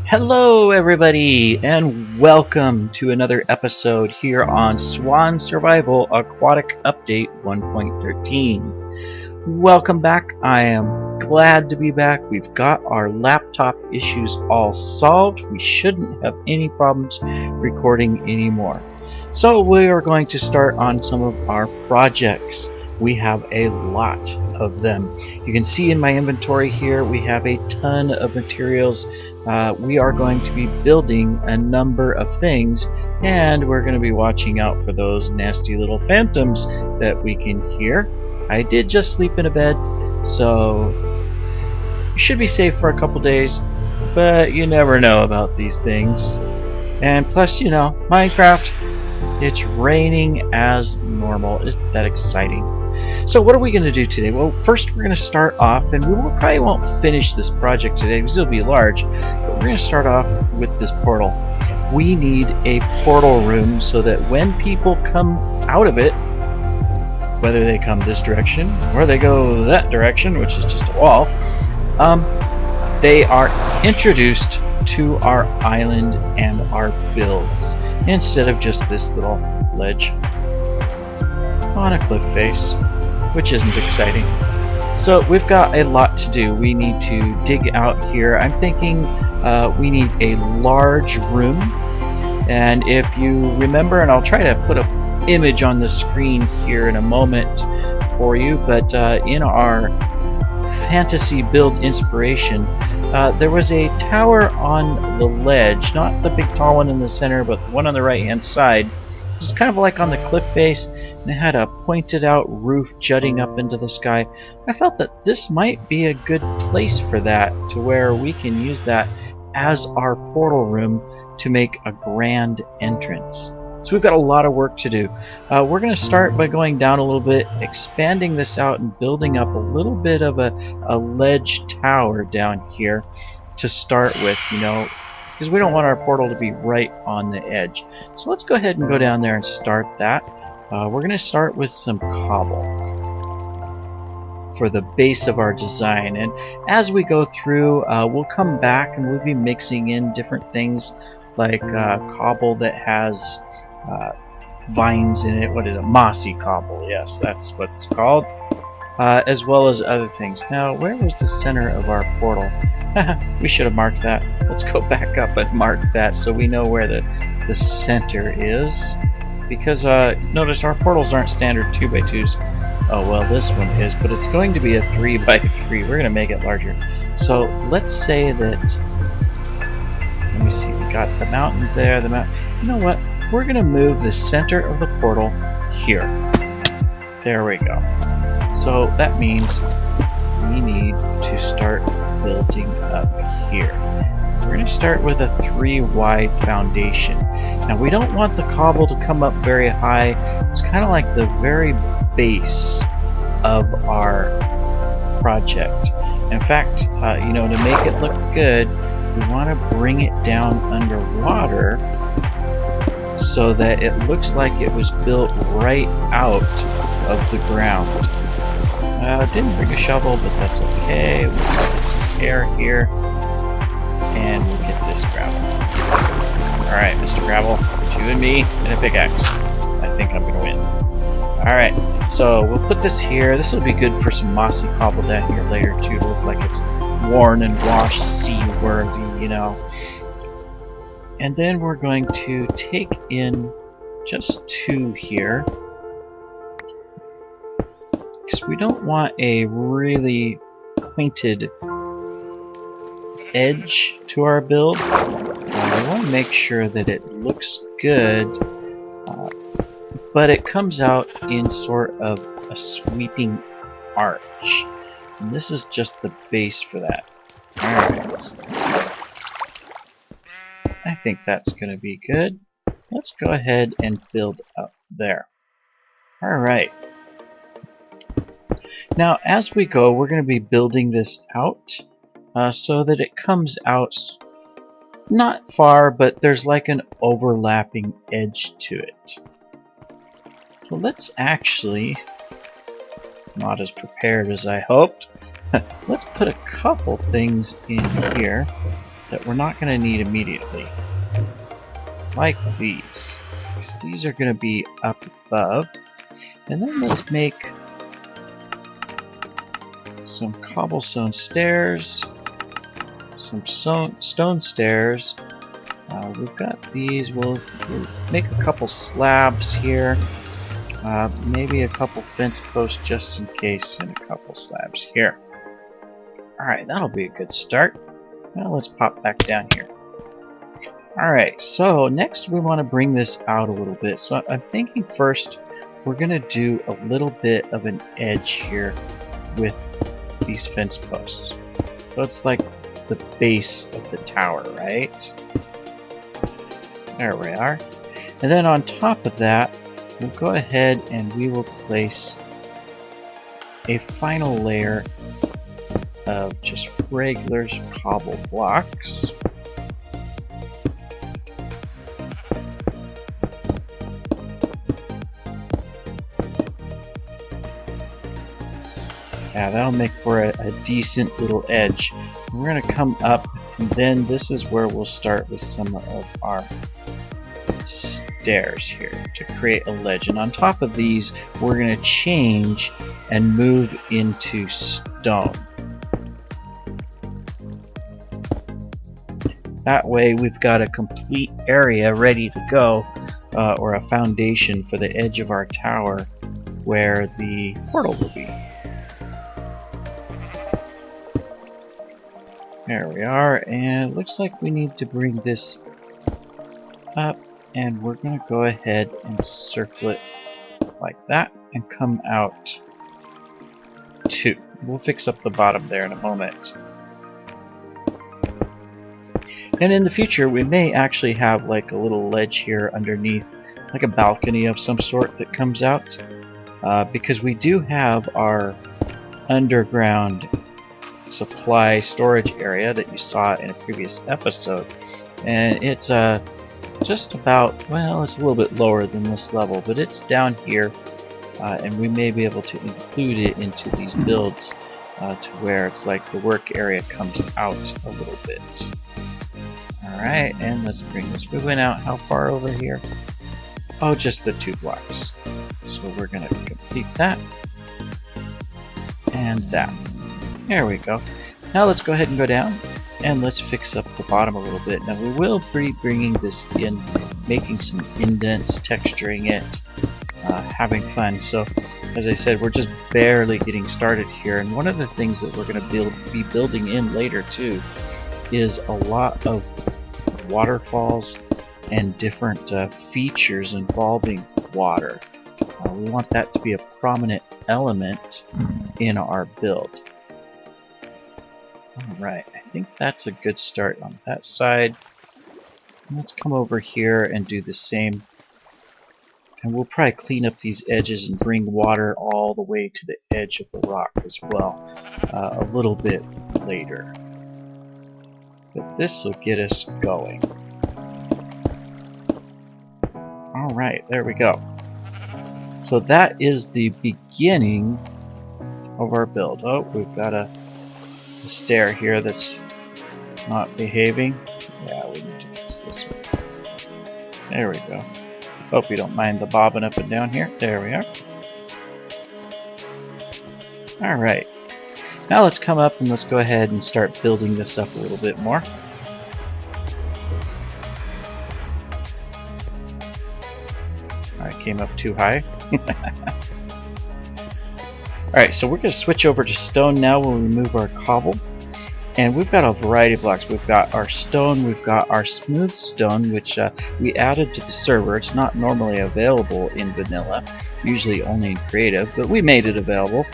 Hello everybody and welcome to another episode here on SwanSurvival Aquatic Update 1.13. Welcome back. I am glad to be back. We've got our laptop issues all solved. We shouldn't have any problems recording anymore. So we are going to start on some of our projects. We have a lot of them. You can see in my inventory here we have a ton of materials. We are going to be building a number of things, and we're going to be watching out for those nasty little phantoms that we can hear. I did just sleep in a bed, so you should be safe for a couple days, but you never know about these things. And plus, you know, Minecraft, it's raining as normal. Isn't that exciting? So what are we going to do today? Well, first we're going to start off, and we probably won't finish this project today because it'll be large, but we're going to start off with this portal. We need a portal room so that when people come out of it, whether they come this direction or they go that direction, which is just a wall, they are introduced to our island and our builds instead of just this little ledge on a cliff face, which isn't exciting. So we've got a lot to do. We need to dig out here. I'm thinking we need a large room, and if you remember, and I'll try to put an image on the screen here in a moment for you, but in our fantasy build inspiration, there was a tower on the ledge, not the big tall one in the center, but the one on the right hand side. It was kind of like on the cliff face, and it had a pointed out roof jutting up into the sky. I felt that this might be a good place for that, to where we can use that as our portal room to make a grand entrance. So we've got a lot of work to do. We're going to start by going down a little bit, expanding this out and building up a little bit of a ledge tower down here to start with, you know, because we don't want our portal to be right on the edge. So let's go ahead and go down there and start that. We're going to start with some cobble for the base of our design, and as we go through, we'll come back and we'll be mixing in different things like cobble that has vines in it. What is it? Mossy cobble. Yes, that's what it's called. As well as other things. Now, where was the center of our portal? We should have marked that. Let's go back up and mark that so we know where the center is. Because notice our portals aren't standard 2x2s. Oh well, this one is, but it's going to be a 3x3. We're going to make it larger. So let's say that. Let me see. We got the mountain there. The mountain. You know what? We're going to move the center of the portal here. There we go. So that means we need to start building up here. We're going to start with a 3 wide foundation. Now we don't want the cobble to come up very high. It's kind of like the very base of our project. In fact, you know, to make it look good, we want to bring it down underwater so that it looks like it was built right out of the ground. Didn't bring a shovel, but that's okay. We'll just put some air here, and we'll get this gravel. Alright, Mr. Gravel, it's you and me and a pickaxe. I think I'm going to win. Alright, so we'll put this here. This will be good for some mossy cobble down here later, too, to look like it's worn and washed, seaworthy, you know. And then we're going to take in just 2 here, because we don't want a really pointed edge to our build. I want to make sure that it looks good, but it comes out in sort of a sweeping arch. And this is just the base for that. Alright. So I think that's going to be good. Let's go ahead and build up there. Alright. Now, as we go, we're going to be building this out so that it comes out not far, but there's like an overlapping edge to it. So let's actually, not as prepared as I hoped, let's put a couple things in here. that we're not going to need immediately. Like these. Because these are going to be up above. And then let's make some cobblestone stairs, some stone stairs. We've got these. We'll make a couple slabs here. Maybe a couple fence posts just in case, and a couple slabs here. Alright, that'll be a good start. Now let's pop back down here. Alright, so next we want to bring this out a little bit. So I'm thinking first we're going to do a little bit of an edge here with these fence posts. So it's like the base of the tower, right? There we are. And then on top of that, we'll go ahead and we will place a final layer of just regular cobble blocks. Yeah, that'll make for a decent little edge. We're going to come up, and then this is where we'll start with some of our stairs here to create a ledge. And on top of these, we're going to change and move into stone. That way we've got a complete area ready to go, or a foundation for the edge of our tower where the portal will be. There we are, and it looks like we need to bring this up, and we're going to go ahead and circle it like that and come out 2. We'll fix up the bottom there in a moment. And in the future, we may actually have like a little ledge here underneath, like a balcony of some sort that comes out, because we do have our underground supply storage area that you saw in a previous episode, and it's just about, well, it's a little bit lower than this level, but it's down here, and we may be able to include it into these builds to where it's like the work area comes out a little bit. Alright, and let's bring this. We went out how far over here? Oh, just the 2 blocks. So we're going to complete that. And that. There we go. Now let's go ahead and go down, and let's fix up the bottom a little bit. Now we will be bringing this in, making some indents, texturing it, having fun. So, as I said, we're just barely getting started here. And one of the things that we're going to be building in later too is a lot of waterfalls and different features involving water. We want that to be a prominent element in our build. Alright, I think that's a good start on that side. Let's come over here and do the same. And we'll probably clean up these edges and bring water all the way to the edge of the rock as well a little bit later. But this will get us going. Alright, there we go. So that is the beginning of our build. Oh, we've got a stair here that's not behaving. Yeah, we need to fix this one. There we go. Hope you don't mind the bobbing up and down here. There we are. Alright. Now let's come up and let's go ahead and start building this up a little bit more. Alright, came up too high. Alright, so we're going to switch over to stone now when we move our cobble. And we've got a variety of blocks. We've got our stone, we've got our smooth stone, which we added to the server. It's not normally available in vanilla, usually only in creative, but we made it available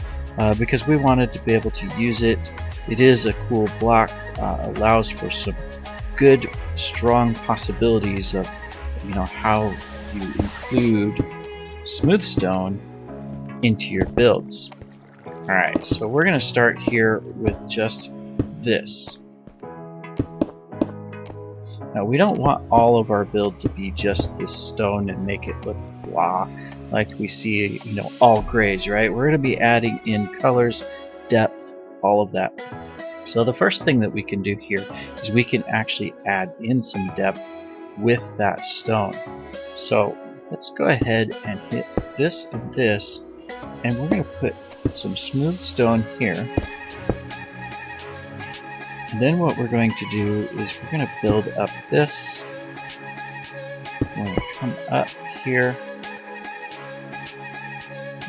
because we wanted to be able to use it. It is a cool block, allows for some good, strong possibilities of, you know, how you include smooth stone into your builds. Alright, so we're going to start here with just this. Now we don't want all of our build to be just this stone and make it look blah, like we see, you know, all grays, right? We're going to be adding in colors, depth, all of that So the first thing that we can do here is we can actually add in some depth with that stone. So let's go ahead and hit this and this, and we're going to put some smooth stone here. And then what we're going to do is we're going to build up this. We're going to come up here.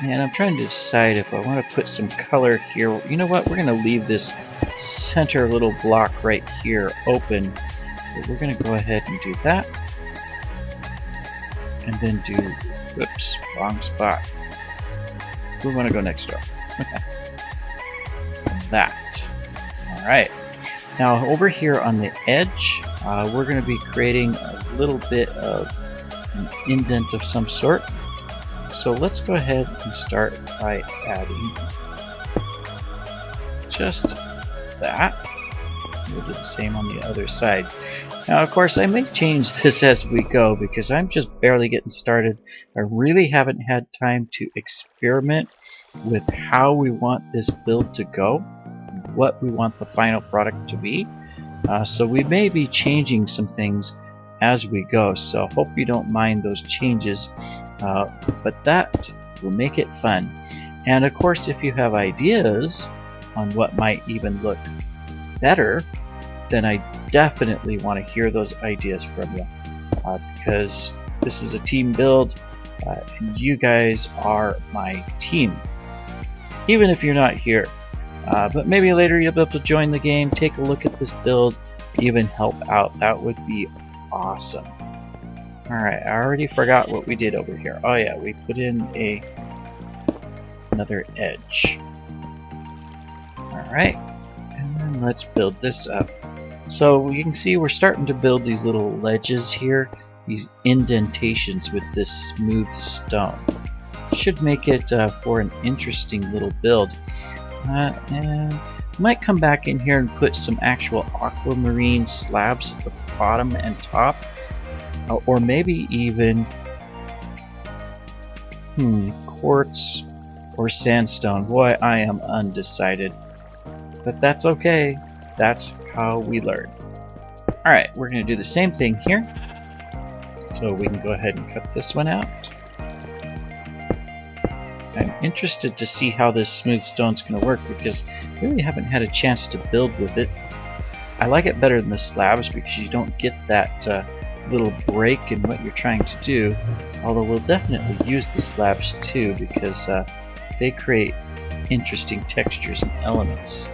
And I'm trying to decide if I want to put some color here. You know what? We're going to leave this center little block right here open. But we're going to go ahead and do that. And then do, whoops, wrong spot. We want to go next door. That. Alright. Now over here on the edge, we're going to be creating a little bit of an indent of some sort. So let's go ahead and start by adding just that. We'll do the same on the other side. Now, of course, I may change this as we go because I'm just barely getting started. I really haven't had time to experiment with how we want this build to go, what we want the final product to be. So we may be changing some things as we go, so hope you don't mind those changes, but that will make it fun. And of course, if you have ideas on what might even look better, then I definitely want to hear those ideas from you, because this is a team build, and you guys are my team, even if you're not here. But maybe later you'll be able to join the game, take a look at this build, even help out. That would be awesome. Alright, I already forgot what we did over here. Oh yeah, we put in another edge. Alright, and then let's build this up. So you can see we're starting to build these little ledges here, these indentations with this smooth stone. Should make it for an interesting little build. And might come back in here and put some actual aquamarine slabs at the bottom and top, or maybe even quartz or sandstone. Boy, I am undecided, but that's okay. That's how we learn. Alright, we're going to do the same thing here, so we can go ahead and cut this one out. I'm interested to see how this smooth stone's going to work because I really haven't had a chance to build with it. I like it better than the slabs because you don't get that little break in what you're trying to do, although we'll definitely use the slabs too because they create interesting textures and elements.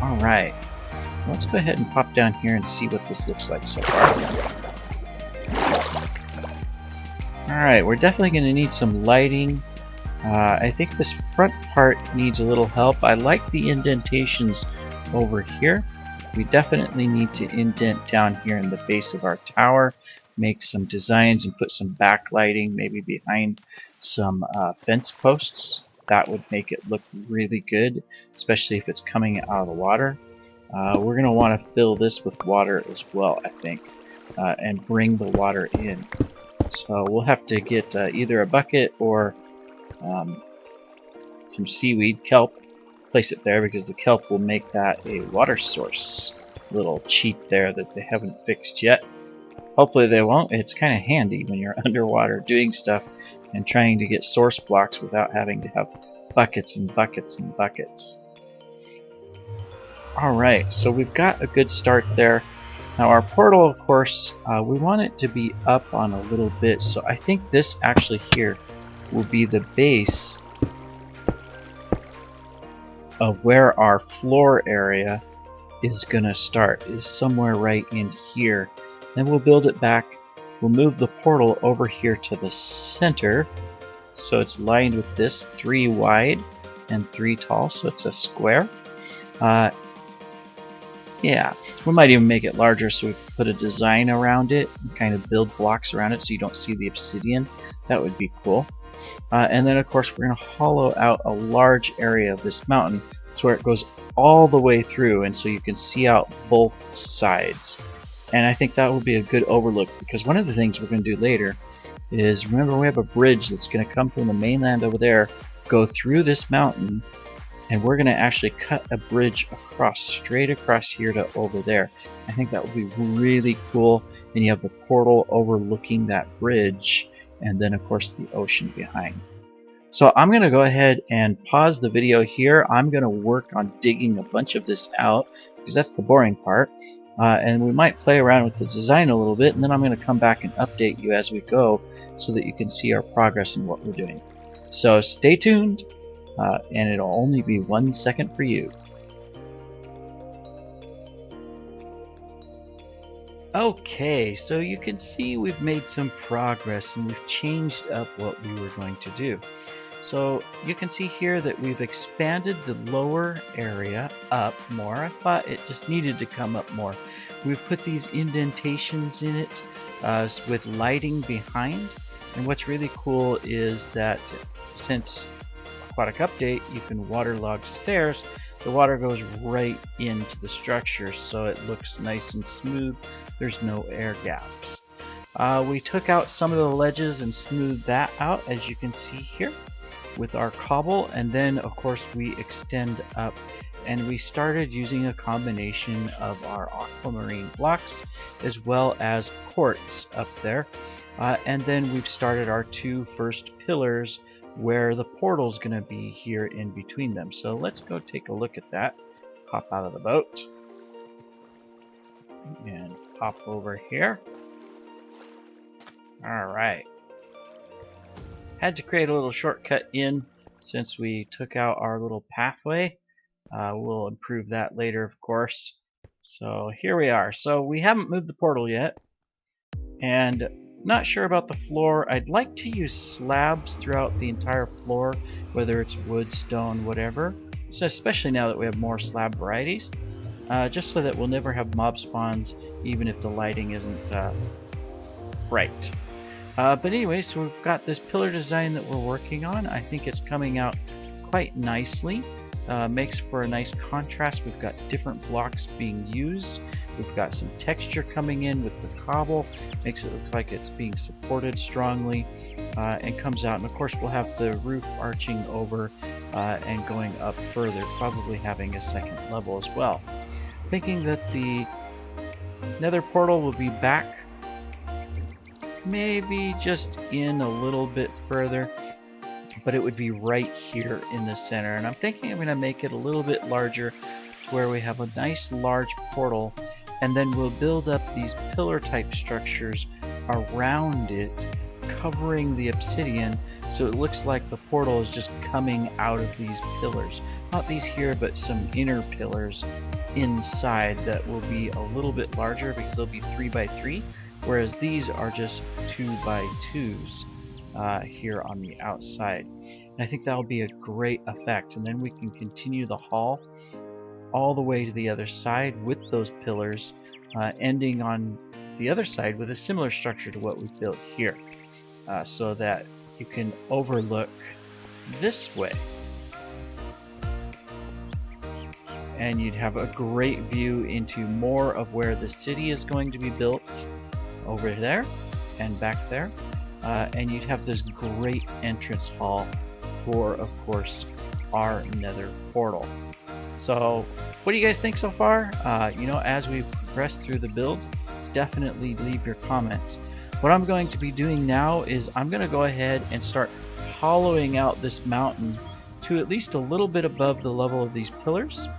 Alright, let's go ahead and pop down here and see what this looks like so far. Alright, we're definitely going to need some lighting. I think this front part needs a little help. I like the indentations over here. We definitely need to indent down here in the base of our tower, make some designs and put some backlighting, maybe behind some fence posts. That would make it look really good, especially if it's coming out of the water. We're going to want to fill this with water as well, I think, and bring the water in. So we'll have to get either a bucket or some seaweed, kelp, place it there because the kelp will make that a water source. Little cheat there that they haven't fixed yet. Hopefully they won't. It's kind of handy when you're underwater doing stuff and trying to get source blocks without having to have buckets and buckets and buckets. Alright, so we've got a good start there. Now our portal, of course, we want it to be up on a little bit, so I think this actually here will be the base of where our floor area is gonna start, is somewhere right in here. Then we'll build it back. We'll move the portal over here to the center, so it's lined with this 3 wide and 3 tall, so it's a square. Yeah, we might even make it larger so we can put a design around it and kind of build blocks around it so you don't see the obsidian. That would be cool. And then of course we're going to hollow out a large area of this mountain so where it goes all the way through, and so you can see out both sides. And I think that will be a good overlook because one of the things we're going to do later is, remember, we have a bridge that's going to come from the mainland over there, go through this mountain, and we're going to actually cut a bridge across, straight across here to over there. I think that would be really cool, and you have the portal overlooking that bridge, and then of course the ocean behind. So I'm going to go ahead and pause the video here. I'm going to work on digging a bunch of this out, because that's the boring part. And we might play around with the design a little bit, and then I'm going to come back and update you as we go so that you can see our progress and what we're doing. So stay tuned, and it'll only be 1 second for you. Okay, so you can see we've made some progress and we've changed up what we were going to do. So you can see here that we've expanded the lower area up more. I thought it just needed to come up more. We've put these indentations in it with lighting behind. And what's really cool is that since Aquatic Update, you can waterlog stairs, the water goes right into the structure, so it looks nice and smooth. There's no air gaps. We took out some of the ledges and smoothed that out, as you can see here, with our cobble, and then of course we extend up, and we started using a combination of our aquamarine blocks as well as quartz up there, and then we've started our 2 first pillars where the portal's going to be here in between them. So let's go take a look at that. Hop out of the boat and hop over here. Alright. Had to create a little shortcut in since we took out our little pathway. We'll improve that later, of course. So here we are. So we haven't moved the portal yet, and not sure about the floor. I'd like to use slabs throughout the entire floor, whether it's wood, stone, whatever. So especially now that we have more slab varieties, just so that we'll never have mob spawns, even if the lighting isn't bright. But anyway, so we've got this pillar design that we're working on. I think it's coming out quite nicely. Makes for a nice contrast. We've got different blocks being used. We've got some texture coming in with the cobble. Makes it look like it's being supported strongly, and comes out. And of course we'll have the roof arching over and going up further, probably having a second level as well. Thinking that the nether portal will be back, maybe just in a little bit further, but it would be right here in the center. And I'm thinking I'm going to make it a little bit larger to where we have a nice large portal, and then we'll build up these pillar type structures around it, covering the obsidian, so it looks like the portal is just coming out of these pillars. Not these here, but some inner pillars inside that will be a little bit larger because they'll be 3 by 3, whereas these are just 2 by 2s. Here on the outside, and I think that'll be a great effect. And then we can continue the hall all the way to the other side with those pillars, ending on the other side with a similar structure to what we built here, so that you can overlook this way, and you'd have a great view into more of where the city is going to be built over there and back there. And you'd have this great entrance hall for, of course, our nether portal. So what do you guys think so far? As we progress through the build, definitely leave your comments. What I'm going to be doing now is I'm going to go ahead and start hollowing out this mountain to at least a little bit above the level of these pillars.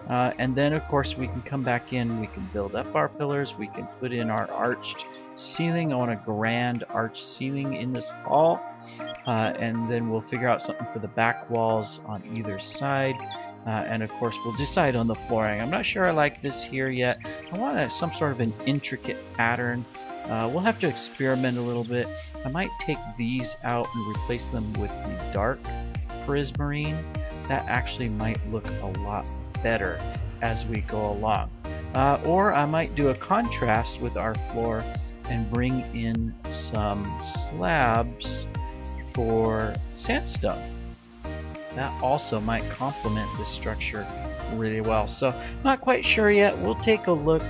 And then of course we can come back in, we can build up our pillars, we can put in our arched ceiling. I want a grand arched ceiling in this hall, and then we'll figure out something for the back walls on either side, and of course we'll decide on the flooring. I'm not sure I like this here yet. I want some sort of an intricate pattern. We'll have to experiment a little bit. I might take these out and replace them with the dark prismarine. That actually might look a lot better as we go along. Or I might do a contrast with our floor and bring in some slabs for sandstone. That also might complement this structure really well. So not quite sure yet. We'll take a look,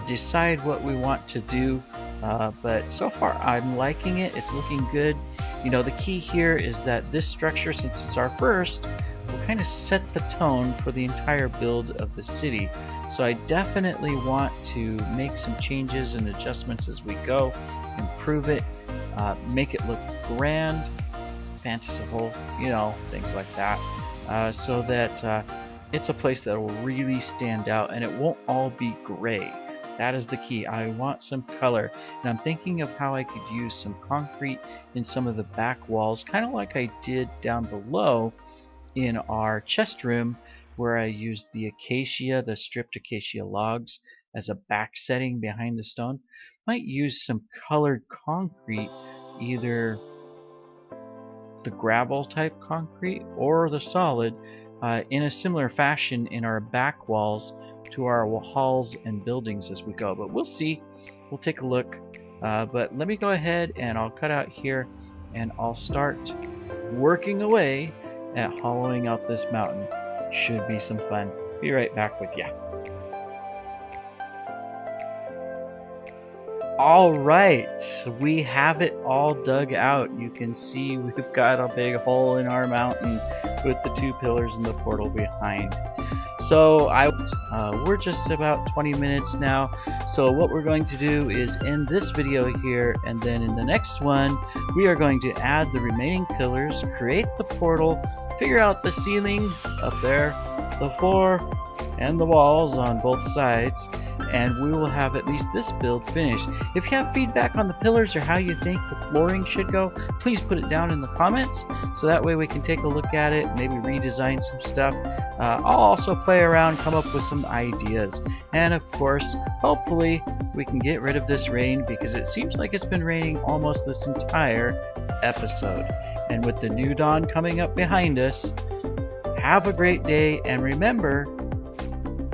decide what we want to do. But so far I'm liking it. It's looking good. The key here is that this structure, since it's our first, will kind of set the tone for the entire build of the city. So I definitely want to make some changes and adjustments as we go, improve it, make it look grand, fanciful, you know, things like that, so that it's a place that will really stand out and it won't all be gray. That is the key. I want some color, and I'm thinking of how I could use some concrete in some of the back walls, kind of like I did down below in our chest room, where I used the acacia, the stripped acacia logs, as a back setting behind the stone. Might use some colored concrete, either the gravel type concrete or the solid, in a similar fashion in our back walls to our halls and buildings as we go. But we'll see. We'll take a look. But let me go ahead and I'll cut out here and I'll start working away at hollowing out this mountain. Should be some fun. Be right back with you. Alright, we have it all dug out. You can see we've got a big hole in our mountain with the 2 pillars and the portal behind. So we're just about 20 minutes now. So what we're going to do is end this video here, and then in the next one we are going to add the remaining pillars, create the portal, figure out the ceiling up there, the floor, and the walls on both sides, and we will have at least this build finished. If you have feedback on the pillars or how you think the flooring should go, please put it down in the comments, so that way we can take a look at it, maybe redesign some stuff. I'll also play around, come up with some ideas, and of course, hopefully we can get rid of this rain, because it seems like it's been raining almost this entire episode. And with the new dawn coming up behind us, have a great day, and remember,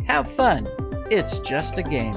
have fun. It's just a game.